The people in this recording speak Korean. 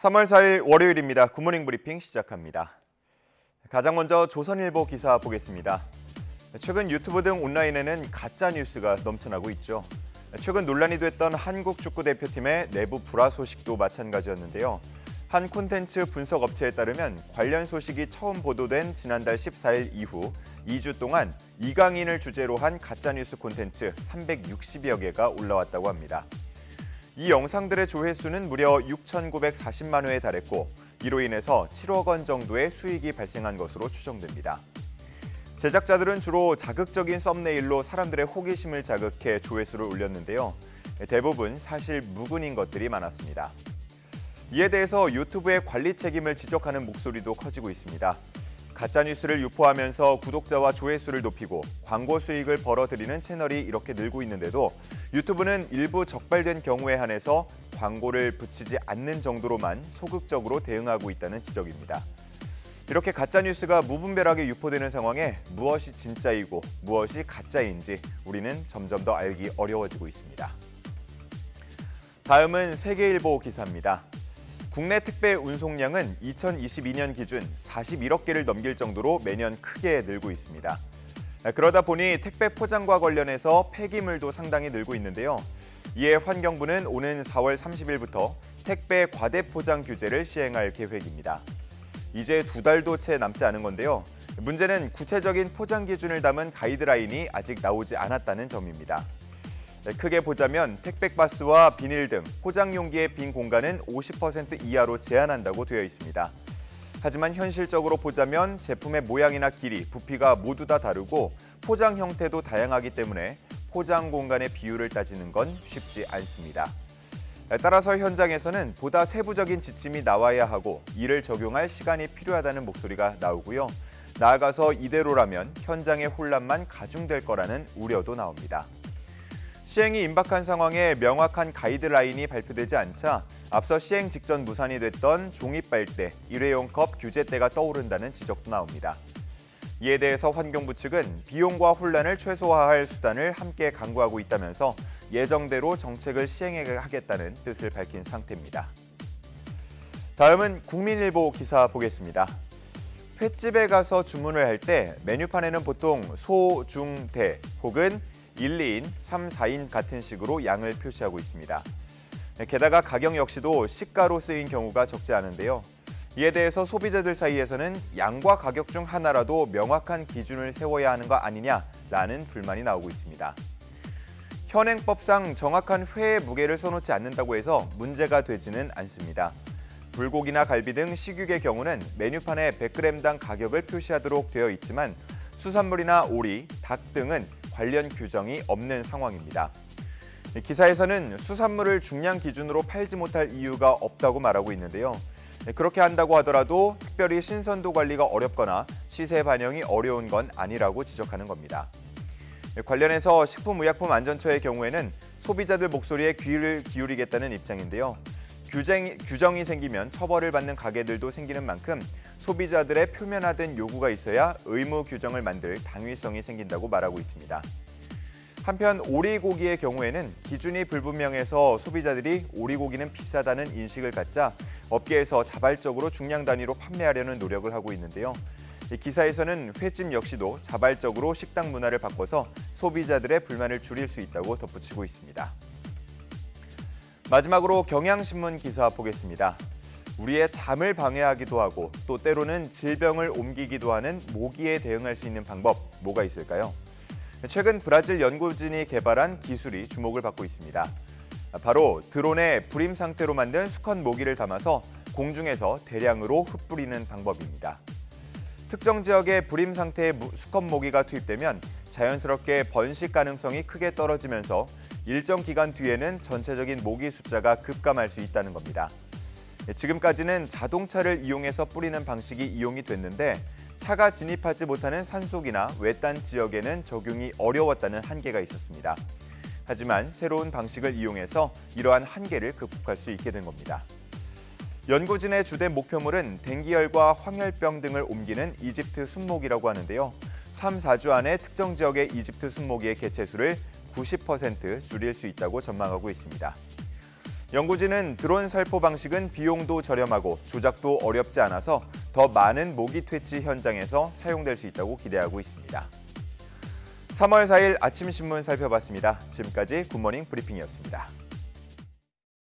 3월 4일 월요일입니다. 굿모닝 브리핑 시작합니다. 가장 먼저 조선일보 기사 보겠습니다. 최근 유튜브 등 온라인에는 가짜 뉴스가 넘쳐나고 있죠. 최근 논란이 됐던 한국 축구 대표팀의 내부 불화 소식도 마찬가지였는데요. 한 콘텐츠 분석 업체에 따르면 관련 소식이 처음 보도된 지난달 14일 이후 2주 동안 이강인을 주제로 한 가짜뉴스 콘텐츠 360여 개가 올라왔다고 합니다. 이 영상들의 조회수는 무려 6,940만 회에 달했고 이로 인해서 7억 원 정도의 수익이 발생한 것으로 추정됩니다. 제작자들은 주로 자극적인 썸네일로 사람들의 호기심을 자극해 조회수를 올렸는데요. 대부분 사실 무근인 것들이 많았습니다. 이에 대해서 유튜브의 관리 책임을 지적하는 목소리도 커지고 있습니다. 가짜뉴스를 유포하면서 구독자와 조회수를 높이고 광고 수익을 벌어들이는 채널이 이렇게 늘고 있는데도 유튜브는 일부 적발된 경우에 한해서 광고를 붙이지 않는 정도로만 소극적으로 대응하고 있다는 지적입니다. 이렇게 가짜뉴스가 무분별하게 유포되는 상황에 무엇이 진짜이고 무엇이 가짜인지 우리는 점점 더 알기 어려워지고 있습니다. 다음은 세계일보 기사입니다. 국내 택배 운송량은 2022년 기준 41억 개를 넘길 정도로 매년 크게 늘고 있습니다. 그러다 보니 택배 포장과 관련해서 폐기물도 상당히 늘고 있는데요. 이에 환경부는 오는 4월 30일부터 택배 과대 포장 규제를 시행할 계획입니다. 이제 2달도 채 남지 않은 건데요. 문제는 구체적인 포장 기준을 담은 가이드라인이 아직 나오지 않았다는 점입니다. 크게 보자면 택배박스와 비닐 등 포장 용기의 빈 공간은 50% 이하로 제한한다고 되어 있습니다. 하지만 현실적으로 보자면 제품의 모양이나 길이, 부피가 모두 다 다르고 포장 형태도 다양하기 때문에 포장 공간의 비율을 따지는 건 쉽지 않습니다. 따라서 현장에서는 보다 세부적인 지침이 나와야 하고 이를 적용할 시간이 필요하다는 목소리가 나오고요. 나아가서 이대로라면 현장의 혼란만 가중될 거라는 우려도 나옵니다. 시행이 임박한 상황에 명확한 가이드라인이 발표되지 않자 앞서 시행 직전 무산이 됐던 종이빨대, 일회용 컵 규제대가 떠오른다는 지적도 나옵니다. 이에 대해서 환경부 측은 비용과 혼란을 최소화할 수단을 함께 강구하고 있다면서 예정대로 정책을 시행하겠다는 뜻을 밝힌 상태입니다. 다음은 국민일보 기사 보겠습니다. 횟집에 가서 주문을 할 때 메뉴판에는 보통 소, 중, 대 혹은 1, 2인, 3, 4인 같은 식으로 양을 표시하고 있습니다. 게다가 가격 역시도 시가로 쓰인 경우가 적지 않은데요. 이에 대해서 소비자들 사이에서는 양과 가격 중 하나라도 명확한 기준을 세워야 하는 거 아니냐라는 불만이 나오고 있습니다. 현행법상 정확한 회의 무게를 써놓지 않는다고 해서 문제가 되지는 않습니다. 불고기나 갈비 등 식육의 경우는 메뉴판에 100g당 가격을 표시하도록 되어 있지만 수산물이나 오리, 닭 등은 관련 규정이 없는 상황입니다. 기사에서는 수산물을 중량 기준으로 팔지 못할 이유가 없다고 말하고 있는데요. 그렇게 한다고 하더라도 특별히 신선도 관리가 어렵거나 시세 반영이 어려운 건 아니라고 지적하는 겁니다. 관련해서 식품의약품안전처의 경우에는 소비자들 목소리에 귀를 기울이겠다는 입장인데요. 규정이 생기면 처벌을 받는 가게들도 생기는 만큼 소비자들의 표면화된 요구가 있어야 의무 규정을 만들 당위성이 생긴다고 말하고 있습니다. 한편 오리고기의 경우에는 기준이 불분명해서 소비자들이 오리고기는 비싸다는 인식을 갖자 업계에서 자발적으로 중량 단위로 판매하려는 노력을 하고 있는데요. 기사에서는 횟집 역시도 자발적으로 식당 문화를 바꿔서 소비자들의 불만을 줄일 수 있다고 덧붙이고 있습니다. 마지막으로 경향신문 기사 보겠습니다. 우리의 잠을 방해하기도 하고 또 때로는 질병을 옮기기도 하는 모기에 대응할 수 있는 방법 뭐가 있을까요? 최근 브라질 연구진이 개발한 기술이 주목을 받고 있습니다. 바로 드론에 불임 상태로 만든 수컷 모기를 담아서 공중에서 대량으로 흩뿌리는 방법입니다. 특정 지역에 불임 상태의 수컷 모기가 투입되면 자연스럽게 번식 가능성이 크게 떨어지면서 일정 기간 뒤에는 전체적인 모기 숫자가 급감할 수 있다는 겁니다. 지금까지는 자동차를 이용해서 뿌리는 방식이 이용이 됐는데 차가 진입하지 못하는 산속이나 외딴 지역에는 적용이 어려웠다는 한계가 있었습니다. 하지만 새로운 방식을 이용해서 이러한 한계를 극복할 수 있게 된 겁니다. 연구진의 주된 목표물은 댕기열과 황열병 등을 옮기는 이집트 순모기라고 하는데요. 3, 4주 안에 특정 지역의 이집트 순모기의 개체수를 90% 줄일 수 있다고 전망하고 있습니다. 연구진은 드론 살포 방식은 비용도 저렴하고 조작도 어렵지 않아서 더 많은 모기 퇴치 현장에서 사용될 수 있다고 기대하고 있습니다. 3월 4일 아침 신문 살펴봤습니다. 지금까지 굿모닝 브리핑이었습니다.